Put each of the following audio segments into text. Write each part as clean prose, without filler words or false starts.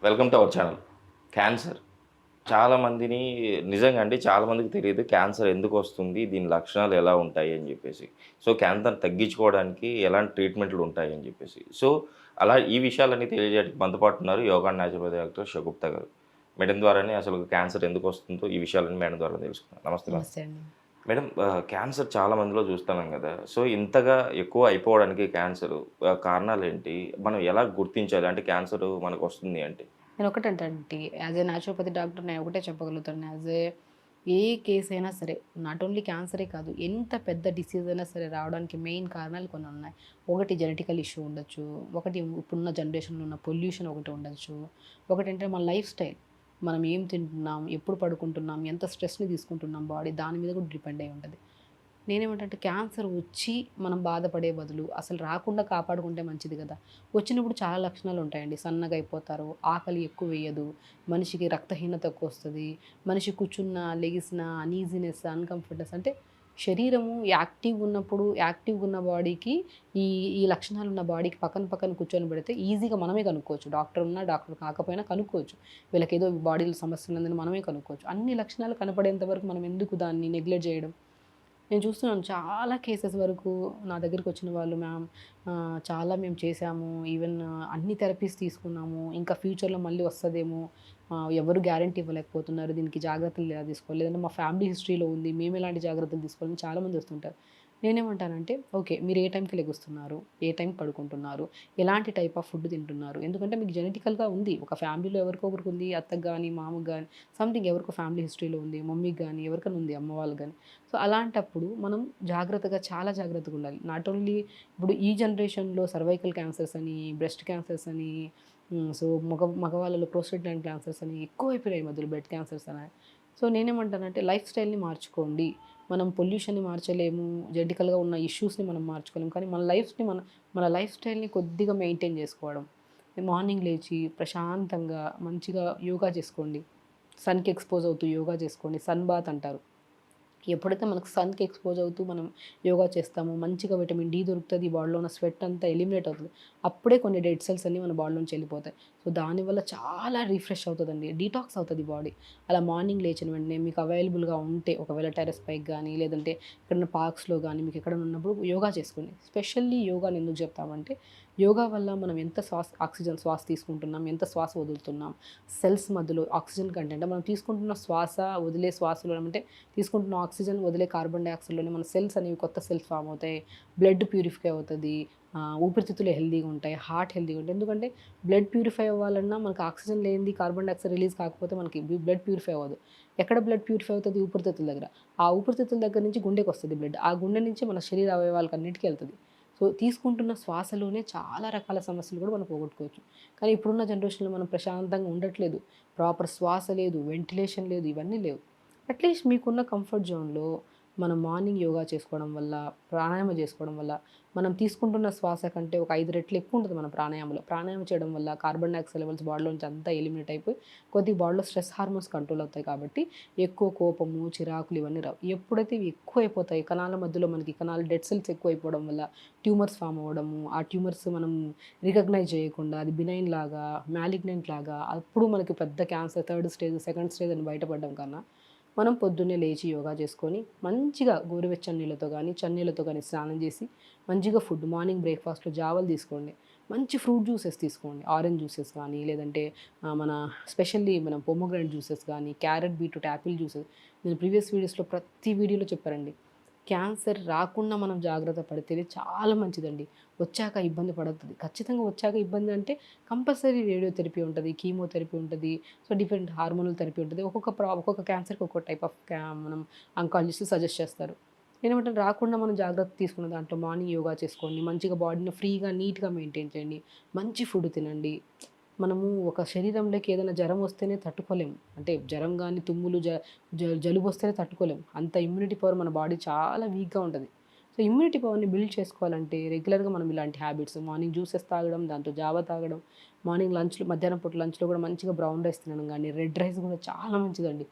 Welcome to our channel. Cancer చాలామందిని నిజంగా అండి చాలామందికి తెలియదు క్యాన్సర్ ఎందుకు వస్తుంది, దీని లక్షణాలు ఎలా ఉంటాయి అని చెప్పేసి. సో క్యాన్సర్ తగ్గించుకోవడానికి ఎలాంటి ట్రీట్మెంట్లు ఉంటాయి అని చెప్పేసి. సో అలా ఈ విషయాలన్నీ తెలియజేయడానికి మనతో పాటు ఉన్నారు yoga and naturopathy doctor Shagufta గారు. మేడం ద్వారానే అసలు క్యాన్సర్ ఎందుకు వస్తుందో ఈ విషయాలన్నీ మేడం ద్వారా తెలుసుకున్నాం. నమస్తే మేడం. నమస్తే అండి. మేడం క్యాన్సర్ చాలా మందిలో చూస్తున్నాం కదా! సో ఇంతగా ఎక్కువ అయిపోవడానికి క్యాన్సరు కారణాలు ఏంటి? మనం ఎలా గుర్తించాలి? అంటే క్యాన్సరు మనకు వస్తుంది అంటే? నేను ఒకటంటండి, యాజ్ ఏ న్యాచురోపతి డాక్టర్ నేను ఒకటే చెప్పగలుగుతాను. ఏ కేస్ అయినా సరే, నాట్ ఓన్లీ క్యాన్సరే కాదు, ఎంత పెద్ద డిసీజ్ అయినా సరే రావడానికి మెయిన్ కారణాలు కొన్ని ఉన్నాయి. ఒకటి జెనెటికల్ ఇష్యూ ఉండొచ్చు, ఒకటి ఇప్పుడున్న జనరేషన్లో ఉన్న పొల్యూషన్ ఒకటి ఉండొచ్చు, ఒకటంటే మన లైఫ్ స్టైల్. మనం ఏం తింటున్నాం, ఎప్పుడు పడుకుంటున్నాం, ఎంత స్ట్రెస్ని తీసుకుంటున్నాం, బాడీ దాని మీద కూడా డిపెండ్ అయి ఉంటుంది. నేనేమంటే క్యాన్సర్ వచ్చి మనం బాధపడే బదులు అసలు రాకుండా కాపాడుకుంటే మంచిది కదా. వచ్చినప్పుడు చాలా లక్షణాలు ఉంటాయండి. సన్నగా అయిపోతారు, ఆకలి ఎక్కువ వేయదు, మనిషికి రక్తహీనత ఎక్కువ వస్తుంది, మనిషి కూర్చున్న లెగిసిన అనీజినెస్, అన్కంఫర్ట్నెస్, అంటే శరీరము యాక్టివ్గా ఉన్న బాడీకి ఈ ఈ లక్షణాలు ఉన్న బాడీకి పక్కన పక్కన కూర్చొని పెడితే ఈజీగా మనమే కనుక్కోవచ్చు. డాక్టర్ ఉన్నా డాక్టర్ కాకపోయినా కనుక్కోవచ్చు. వీళ్ళకి ఏదో బాడీలో సమస్య ఉన్నదని మనమే కనుక్కోవచ్చు. అన్ని లక్షణాలు కనపడేంత వరకు మనం ఎందుకు దాన్ని నెగ్లెక్ట్ చేయడం? నేను చూస్తున్నాను చాలా కేసెస్ వరకు నా దగ్గరికి వచ్చిన వాళ్ళు, మ్యామ్ చాలా మేము చేసాము, ఈవెన్ అన్ని థెరపీస్ తీసుకున్నాము, ఇంకా ఫ్యూచర్లో మళ్ళీ వస్తుందేమో, ఎవరు గ్యారంటీ ఇవ్వలేకపోతున్నారు, దీనికి జాగ్రత్తలు ఎలా తీసుకోవాలి, లేదంటే మా ఫ్యామిలీ హిస్టరీలో ఉంది, మేము ఎలాంటి జాగ్రత్తలు తీసుకోవాలని చాలామంది వస్తుంటారు. నేనేమంటానంటే, ఓకే, మీరు ఏ టైంకి లెగుస్తున్నారు, ఏ టైంకి పడుకుంటున్నారు, ఎలాంటి టైప్ ఆఫ్ ఫుడ్ తింటున్నారు, ఎందుకంటే మీకు జెనెటికల్గా ఉంది, ఒక ఫ్యామిలీలో ఎవరికో ఒకరికి ఉంది, అత్తకు కానీ మామకు కానీ సంథింగ్ ఎవరికో ఫ్యామిలీ హిస్టరీలో ఉంది, మమ్మీకి కానీ ఎవరికైనా ఉంది, అమ్మ వాళ్ళకి కానీ. సో అలాంటప్పుడు మనం చాలా జాగ్రత్తగా ఉండాలి. నాట్ ఓన్లీ ఇప్పుడు ఈ జనరేషన్లో సర్వైకల్ క్యాన్సర్స్ అని, బ్రెస్ట్ క్యాన్సర్స్ అని, సో మగవాళ్ళలో ప్రోస్టేట్ గ్లాండ్ క్యాన్సర్స్ అని ఎక్కువైపోయాయి, మధ్యలో బ్లడ్ క్యాన్సర్స్ అని. సో నేనేమంటానంటే లైఫ్ స్టైల్ని మార్చుకోండి. మనం పొల్యూషన్ని మార్చలేము, జెనెటికల్గా ఉన్న ఇష్యూస్ని మనం మార్చుకోలేము, కానీ మన లైఫ్ స్టైల్ని కొద్దిగా మెయింటైన్ చేసుకోవడం. మార్నింగ్ లేచి ప్రశాంతంగా మంచిగా యోగా చేసుకోండి. సన్కి ఎక్స్పోజ్ అవుతూ యోగా చేసుకోండి. సన్ బాత్ అంటారు. ఎప్పుడైతే మనకు సన్‌కి ఎక్స్‌పోజ్ అవుతూ మనం యోగా చేస్తామో మంచిగా విటమిన్ డి దొరుకుతది. బాడీలో ఉన్న స్వెట్ అంతా ఎలిమినేట్ అవుతది. అప్పుడే కొన్ని డెడ్ సెల్స్ అన్నీ మన బాడీ నుంచి వెళ్ళిపోతాయి. సో దానివల్ల చాలా రిఫ్రెష్ అవుతదండి. డీటాక్స్ అవుతది బాడీ. అలా మార్నింగ్ లేచిన వెంటనే మీకు అవైలబుల్‌గా ఉంటే, ఒకవేళ టెర్రస్ పైకి గానీ, లేదంటే ఎక్కడైనా పార్క్స్‌లో గానీ మీకు ఎక్కడైనా ఉన్నప్పుడు యోగా చేసుకోండి. స్పెషల్లీ యోగాని ఎందుకు చెప్తామంటే, యోగా వల్ల మనం ఎంత ఆక్సిజన్ శ్వాస తీసుకుంటున్నాం, ఎంత శ్వాస వదులుతున్నాం, సెల్స్ మధ్యలో ఆక్సిజన్ కంటెంట్, మనం తీసుకుంటున్న శ్వాస, వదిలే శ్వాసలో అంటే తీసుకుంటున్న ఆక్సిజన్, వదిలే కార్బన్ డయాక్సైడ్‌లోనే మన సెల్స్ అనేవి కొత్త సెల్స్ ఫామ్ అవుతాయి. బ్లడ్ ప్యూరిఫై అవుతది. ఊపిరితిత్తులు హెల్తీగా ఉంటాయి. హార్ట్ హెల్తీగా ఉంటాయి. ఎందుకంటే బ్లడ్ ప్యూరిఫై అవ్వాలన్నా మనకు ఆక్సిజన్ లేనిది, కార్బన్ డయాక్సైడ్ రిలీజ్ కాకపోతే మనకి బ్లడ్ ప్యూరిఫై అవ్వదు. ఎక్కడ బ్లడ్ ప్యూరిఫై అవుతది? ఊపిరితిత్తుల దగ్గర. ఆ ఊపిరితిత్తుల దగ్గర నుంచి గుండెకొస్తది బ్లడ్. ఆ గుండె నుంచి మన శరీర అవయవాలకన్నిటికి ఎళ్తది. సో తీసుకుంటున్న శ్వాసలోనే చాలా రకాల సమస్యలు కూడా మనం పోగొట్టుకోవచ్చు. కానీ ఇప్పుడున్న జనరేషన్‌లో మనం ప్రశాంతంగా ఉండట్లేదు. ప్రాపర్ శ్వాస లేదు, వెంటిలేషన్ లేదు, ఇవన్నీ లేవు. అట్‌లీస్ట్ మీకున్న కంఫర్ట్ జోన్‌లో మనం మార్నింగ్ యోగా చేసుకోవడం వల్ల, ప్రాణాయామం చేసుకోవడం వల్ల, మనం తీసుకుంటున్న శ్వాస కంటే ఒక 5 రెట్లు ఎక్కువ ఉంటది మన ప్రాణాయామంలో. ప్రాణాయామం చేయడం వల్ల కార్బన్ డయాక్సైడ్ లెవెల్స్ బాడీలో నుంచి అంతా ఎలిమినేట్ అయిపోయి, కొద్దిగా బాడీలో స్ట్రెస్ హార్మోన్స్ కంట్రోల్ అవుతాయి కాబట్టి, ఎక్కువ కోపము, చిరాకులు ఇవన్నీ రావు. ఎప్పుడైతే ఇవి ఎక్కువైపోతాయి, కణాల మధ్యలో మనకి కణాలు డెడ్ సెల్స్ ఎక్కువైపోవడం వల్ల ట్యూమర్స్ ఫార్మ్ అవ్వడము, ఆ ట్యూమర్స్ మనం రికగ్నైజ్ చేయకుండా అది బినైన్ లాగా, మాలిగ్నెంట్ లాగా, అప్పుడు మనకి పెద్ద cancer third stage, second stage అని బయటపడడం కన్నా, మనం పొద్దున్నే లేచి యోగా చేసుకొని, మంచిగా గోరువెచ్చని నీళ్ళతో గానీ, చన్నీళ్ళతో గానీ స్నానం చేసి, మంచిగా ఫుడ్ మార్నింగ్ బ్రేక్‌ఫాస్ట్‌లో జావలు తీసుకోండి. మంచి ఫ్రూట్ జ్యూసెస్ తీసుకోండి. ఆరెంజ్ జ్యూసెస్ కానీ, లేదంటే మన స్పెషల్లీ మనం పొమోగ్రానేట్ జ్యూసెస్ కానీ, క్యారెట్, బీట్రూట్, యాపిల్ జ్యూసెస్. నేను ప్రీవియస్ వీడియోస్‌లో ప్రతి వీడియోలో చెప్పానండి. క్యాన్సర్ రాకుండా మనం జాగ్రత్త పడితేనే చాలా మంచిదండి. వచ్చాక ఇబ్బంది పడొద్దు. ఖచ్చితంగా వచ్చాక ఇబ్బంది అంటే కంపల్సరీ రేడియోథెరపీ ఉంటది, కీమోథెరపీ ఉంటది. సో, డిఫరెంట్ హార్మోనల్ థెరపీ ఉంటది. ఒక్కొక్క క్యాన్సర్‌కి ఒక్కో టైప్ ఆఫ్ మనం ఆంకాలజిస్ట్ సజెస్ట్ చేస్తారు. నేనేమంటాను, రాకుండా మనం జాగ్రత్త తీసుకున్న దాంట్లో మార్నింగ్ యోగా చేసుకోండి. మంచిగా బాడీని ఫ్రీగా, నీట్‌గా మెయింటైన్ చేయండి. మంచి ఫుడ్ తినండి. మనము ఒక శరీరంలోకి ఏదైనా జ్వరం వస్తేనే తట్టుకోలేము. అంటే జ్వరం గాని, తుమ్ములు, జలుబు వస్తేనే తట్టుకోలేము. అంత ఇమ్యూనిటీ పవర్ మన బాడీ చాలా వీక్‌గా ఉంటది. సో, ఇమ్యూనిటీ పవర్‌ని బిల్డ్ చేసుకోవాలంటే రెగ్యులర్‌గా మనం ఇలాంటి హ్యాబిట్స్, మార్నింగ్ జ్యూసెస్ తాగడం, దాంతో జావా తాగడం, మార్నింగ్ లంచ్‌లో, మధ్యాహ్నం పూట లంచ్‌లో కూడా మంచిగా బ్రౌన్ రైస్ తినడం గానీ, రెడ్ రైస్ కూడా చాలా మంచిదండి.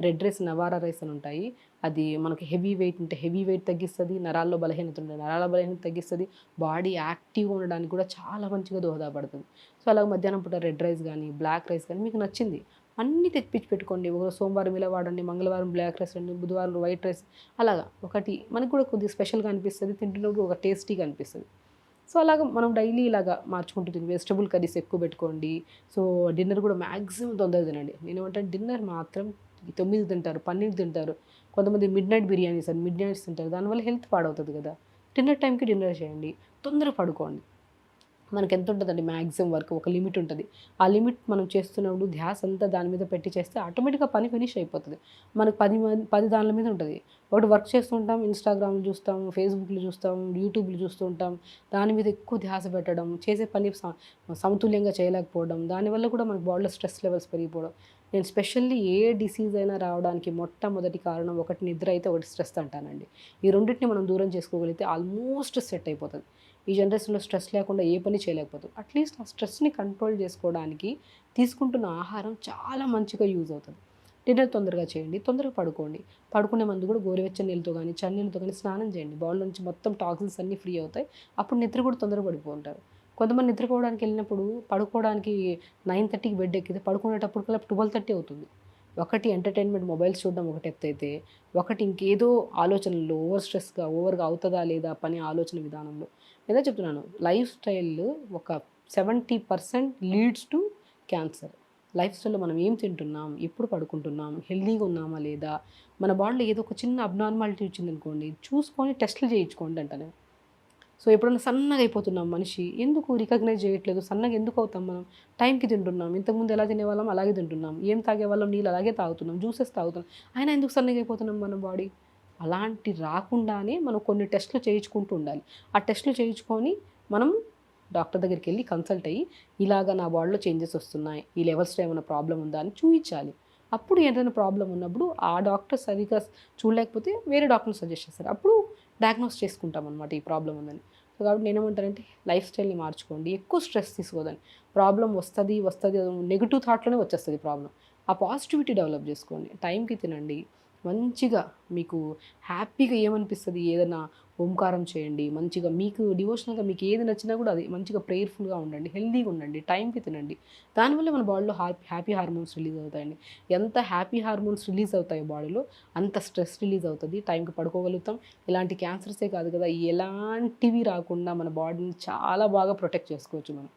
రెడ్ రైస్ నవారా రైస్ అని ఉంటాయి. అది మనకి హెవీ వెయిట్ ఉంటే హెవీ వెయిట్ తగ్గిస్తుంది, నరాల్లో బలహీనత ఉంటే నరాల బలహీనత తగ్గిస్తుంది, బాడీ యాక్టివ్గా ఉండడానికి కూడా చాలా మంచిగా దోహదపడుతుంది. సో అలాగ మధ్యాహ్నం పూట రెడ్ రైస్ కానీ బ్లాక్ రైస్ కానీ మీకు నచ్చింది అన్నీ తెప్పించి పెట్టుకోండి. ఒక సోమవారం ఇలా వాడండి, మంగళవారం బ్లాక్ రైస్ అండి, బుధవారం వైట్ రైస్, అలాగా ఒకటి మనకు కూడా కొద్దిగా స్పెషల్గా అనిపిస్తుంది, తింటున్నప్పుడు ఒక టేస్టీగా అనిపిస్తుంది. సో అలాగ మనం డైలీ ఇలాగా మార్చుకుంటూ తిని వెజిటబుల్ కర్రీస్ ఎక్కువ పెట్టుకోండి. సో డిన్నర్ కూడా మ్యాక్సిమం తొందరగా తినండి. నేను ఏమంటే డిన్నర్ మాత్రం 9 తింటారు, 12 తింటారు, కొంతమంది మిడ్ నైట్ బిర్యానీస్ అని మిడ్ నైట్స్ తింటారు, దానివల్ల హెల్త్ పాడవుతుంది కదా. డిన్నర్ టైంకి డిన్నర్ చేయండి, తొందరగా పడుకోండి. మనకి ఎంత ఉంటుందండి మ్యాక్సిమం వర్క్ ఒక లిమిట్ ఉంటుంది. ఆ లిమిట్ మనం చేస్తున్నప్పుడు ధ్యాస అంతా దాని మీద పెట్టి చేస్తే ఆటోమేటిక్గా పని ఫినిష్ అయిపోతుంది. మనకు 10 దానిల మీద ఉంటుంది. ఒకటి వర్క్ చేస్తూ ఉంటాం, ఇన్స్టాగ్రామ్లు చూస్తాం, ఫేస్బుక్లు చూస్తాం, యూట్యూబ్లు చూస్తూ ఉంటాం, దాని మీద ఎక్కువ ధ్యాస పెట్టడం, చేసే పని సమతుల్యంగా చేయలేకపోవడం, దానివల్ల కూడా మనకు బాడీలో స్ట్రెస్ లెవెల్స్ పెరిగిపోవడం. నేను స్పెషల్లీ ఏ డిసీజ్ అయినా రావడానికి మొట్టమొదటి కారణం ఒకటి నిద్ర అయితే ఒకటి స్ట్రెస్ అంటానండి. ఈ రెండింటిని మనం దూరం చేసుకోగలిగితే ఆల్మోస్ట్ సెట్ అయిపోతుంది. ఈ జనరేషన్లో స్ట్రెస్ లేకుండా ఏ పని చేయలేకపోతాం. అట్లీస్ట్ ఆ స్ట్రెస్ని కంట్రోల్ చేసుకోవడానికి తీసుకుంటున్న ఆహారం చాలా మంచిగా యూజ్ అవుతుంది. డిన్నర్ తొందరగా చేయండి, తొందరగా పడుకోండి. పడుకునే ముందు కూడా గోరువెచ్చని నీళ్ళతో కానీ చన్నీళ్ళతో కానీ స్నానం చేయండి. బాడీలో నుంచి మొత్తం టాక్సిన్స్ అన్నీ ఫ్రీ అవుతాయి. అప్పుడు నిద్ర కూడా తొందరగా పడిపోతుంటారు. కొంతమంది నిద్రపోవడానికి వెళ్ళినప్పుడు పడుకోవడానికి 9:30కి బెడ్ ఎక్కితే పడుకునేటప్పుడు కల్లా 12:30 అవుతుంది. ఒకటి ఎంటర్టైన్మెంట్ మొబైల్స్ చూడడం ఒకటి ఎత్తైతే, ఒకటి ఇంకేదో ఆలోచనల్లో ఓవర్గా అవుతుందా లేదా పని ఆలోచన విధానంలో. ఏదో చెప్తున్నాను, లైఫ్ స్టైల్ ఒక 70% లీడ్స్ టు క్యాన్సర్. లైఫ్ స్టైల్లో మనం ఏం తింటున్నాం, ఎప్పుడు పడుకుంటున్నాం, హెల్తీగా ఉన్నామా లేదా, మన బాడీలో ఏదో ఒక చిన్న అబ్నార్మాలిటీ వచ్చిందనుకోండి, చూసుకొని టెస్టులు చేయించుకోండి అంట నేను. సో ఎప్పుడన్నా సన్నగా అయిపోతున్నాం మనిషి, ఎందుకు రికగ్నైజ్ చేయట్లేదు, సన్నగా ఎందుకు అవుతాం మనం, టైంకి తింటున్నాం, ఇంతకుముందు ఎలా తినేవాళ్ళం అలాగే తింటున్నాం, ఏం తాగేవాళ్ళం నీళ్ళు అలాగే తాగుతున్నాం, జ్యూసెస్ తాగుతున్నాం, అయినా ఎందుకు సన్నగా అయిపోతున్నాం మన బాడీ. అలాంటి రాకుండానే మనం కొన్ని టెస్టులు చేయించుకుంటూ ఉండాలి. ఆ టెస్టులు చేయించుకొని మనం డాక్టర్ దగ్గరికి వెళ్ళి కన్సల్ట్ అయ్యి ఇలాగ నా బాడీలో చేంజెస్ వస్తున్నాయి, ఈ లెవెల్స్లో ఏమైనా ప్రాబ్లం ఉందా అని చూపించాలి. అప్పుడు ఏదైనా ప్రాబ్లం ఉన్నప్పుడు ఆ డాక్టర్ సరిగా చూడలేకపోతే వేరే డాక్టర్ని సజెస్ట్ చేస్తారు, అప్పుడు డయాగ్నోస్ చేసుకుంటాం అనమాట ఈ ప్రాబ్లం ఉందని. సో కాబట్టి నేనేమంటానంటే లైఫ్ స్టైల్ని మార్చుకోండి, ఎక్కువ స్ట్రెస్ తీసుకోదండి. ప్రాబ్లం వస్తుంది నెగిటివ్ థాట్లోనే వచ్చేస్తుంది ప్రాబ్లం. ఆ పాజిటివిటీ డెవలప్ చేసుకోండి, టైంకి తినండి, మంచిగా మీకు హ్యాపీగా ఏమనిపిస్తుంది ఏదైనా ఓంకారం చేయండి, మంచిగా మీకు డివోషనల్గా మీకు ఏది నచ్చినా కూడా అది మంచిగా ప్రేయర్ఫుల్గా ఉండండి, హెల్తీగా ఉండండి, టైంకి తినండి. దానివల్ల మన బాడీలో హ్యాపీ హార్మోన్స్ రిలీజ్ అవుతాయండి. ఎంత హ్యాపీ హార్మోన్స్ రిలీజ్ అవుతాయి బాడీలో అంత స్ట్రెస్ రిలీజ్ అవుతుంది, టైంకి పడుకోగలుగుతాం. ఇలాంటి క్యాన్సర్సే కాదు కదా, ఎలాంటివి రాకుండా మన బాడీని చాలా బాగా ప్రొటెక్ట్ చేసుకోవచ్చు మనం.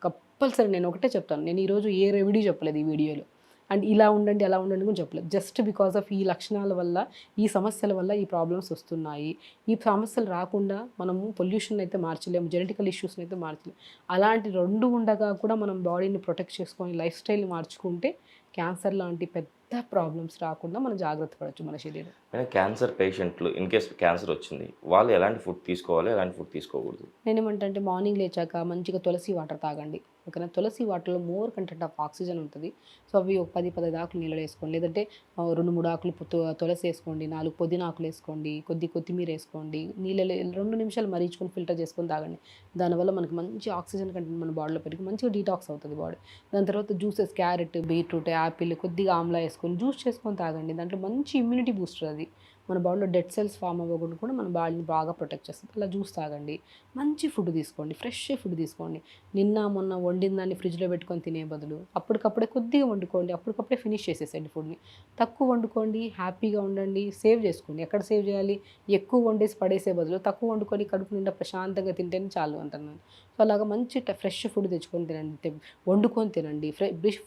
కంపల్సరీ నేను ఒకటే చెప్తాను, నేను ఈరోజు ఏ రెమెడీ చెప్పలేదు ఈ వీడియోలో, అండ్ ఇలా ఉండండి అలా ఉండండి కూడా చెప్పలేదు. జస్ట్ బికాస్ ఆఫ్ ఈ లక్షణాల వల్ల ఈ సమస్యల వల్ల ఈ ప్రాబ్లమ్స్ వస్తున్నాయి, ఈ సమస్యలు రాకుండా మనము పొల్యూషన్ అయితే మార్చలేము, జెనెటికల్ ఇష్యూస్ని అయితే మార్చలేము. అలాంటి రెండు ఉండగా కూడా మనం బాడీని ప్రొటెక్ట్ చేసుకొని లైఫ్ స్టైల్ని మార్చుకుంటే క్యాన్సర్ లాంటి పెద్ద ప్రాబ్లమ్స్ రాకుండా మనం జాగ్రత్త పడవచ్చు మన శరీరం. క్యాన్సర్ పేషెంట్లు ఇన్ కేస్ క్యాన్సర్ వచ్చింది, వాళ్ళు ఎలాంటి ఫుడ్ తీసుకోవాలి, ఎలాంటి ఫుడ్ తీసుకోకూడదు? నేనేమంటే మార్నింగ్ లేచాక మంచిగా తులసి వాటర్ తాగండి. ఓకేనా, తులసి వాటర్లో మోర్ కంటెంట్ ఆఫ్ ఆక్సిజన్ ఉంటుంది. సో అవి ఒక 10-15 ఆకులు నీళ్ళు వేసుకోండి, లేదంటే 2-3 ఆకులు తులసి వేసుకోండి, 4 పుదీనా ఆకులు వేసుకోండి, కొత్తిమీర వేసుకోండి, నీళ్ళలో 2 నిమిషాలు మరిగించుకొని ఫిల్టర్ చేసుకొని తాగండి. దానివల్ల మనకి మంచి ఆక్సిజన్ కంటెంట్ మన బాడీలో పెరిగి మంచిగా డీటాక్స్ అవుతుంది బాడీ. దాని తర్వాత జ్యూసెస్ క్యారెట్, బీట్రూట్, యాపిల్, కొద్దిగా ఆమ్లా వేసుకొని జ్యూస్ చేసుకొని తాగండి. దాంట్లో మంచి ఇమ్యూనిటీ బూస్టర్ అది, మన బాడీలో డెడ్ సెల్స్ ఫామ్ అవ్వకుండా కూడా మన బాడీని బాగా ప్రొటెక్ట్ చేస్తుంది. అలా జ్యూస్ తాగండి, మంచి ఫుడ్ తీసుకోండి, ఫ్రెష్ ఫుడ్ తీసుకోండి. నిన్న మొన్న వండిన దాన్ని ఫ్రిడ్జ్లో పెట్టుకొని తినే బదులు అప్పటికప్పుడే కొద్దిగా వండుకోండి, అప్పటికప్పుడే ఫినిష్ చేసేసండి ఫుడ్ని. తక్కువ వండుకోండి, హ్యాపీగా ఉండండి, సేవ్ చేసుకోండి. ఎక్కడ సేవ్ చేయాలి, ఎక్కువ వండేసి పడేసే బదులు తక్కువ వండుకొని కడుపు నిండా ప్రశాంతంగా తింటేనే చాలు అంటున్నాను. సో అలాగా మంచి ఫ్రెష్ ఫుడ్ తెచ్చుకొని తినండి, వండుకొని తినండి.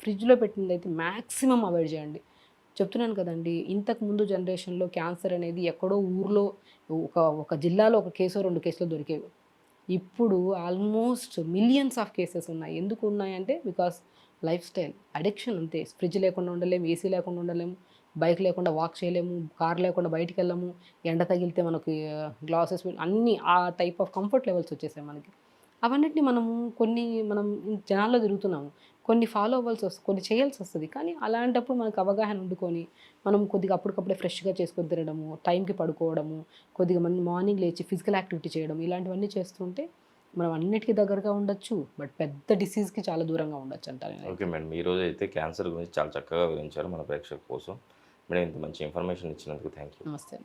ఫ్రిడ్జ్లో పెట్టినది అయితే మ్యాక్సిమం అవాయిడ్ చేయండి. చెప్తున్నాను కదండి, ఇంతకుముందు జనరేషన్లో క్యాన్సర్ అనేది ఎక్కడో ఊర్లో ఒక జిల్లాలో ఒక కేసో 2 కేసులు దొరికేవి. ఇప్పుడు ఆల్మోస్ట్ మిలియన్స్ ఆఫ్ కేసెస్ ఉన్నాయి. ఎందుకు ఉన్నాయంటే బికాస్ లైఫ్ స్టైల్ అడిక్షన్ అంతే. ఫ్రిడ్జ్ లేకుండా ఉండలేము, ఏసీ లేకుండా ఉండలేము, బైక్ లేకుండా వాక్ చేయలేము, కార్ లేకుండా బయటికి వెళ్ళము, ఎండ తగిలితే మనకి గ్లాసెస్ అన్నీ ఆ టైప్ ఆఫ్ కంఫర్ట్ లెవెల్స్ వచ్చేసాయి మనకి. అవన్నిటిని మనం జనాల్లో తిరుగుతున్నాము, కొన్ని ఫాలో అవ్వాల్సి వస్తుంది, కొన్ని చేయాల్సి వస్తుంది. కానీ అలాంటప్పుడు మనకు అవగాహన వండుకొని మనం కొద్దిగా అప్పటికప్పుడే ఫ్రెష్గా చేసుకొని తినడము, టైంకి పడుకోవడము, కొద్దిగా మార్నింగ్ లేచి ఫిజికల్ యాక్టివిటీ చేయడం, ఇలాంటివన్నీ చేస్తుంటే మనం అన్నిటికీ దగ్గరగా ఉండొచ్చు, బట్ పెద్ద డిసీజ్కి చాలా దూరంగా ఉండొచ్చు అంటారు. ఓకే మేడం, ఈరోజు అయితే క్యాన్సర్ గురించి చాలా చక్కగా వివరించారు మన ప్రేక్షకుల కోసం. మేడం ఇంత మంచి ఇన్ఫర్మేషన్ ఇచ్చినందుకు థ్యాంక్ యూ. నమస్తే.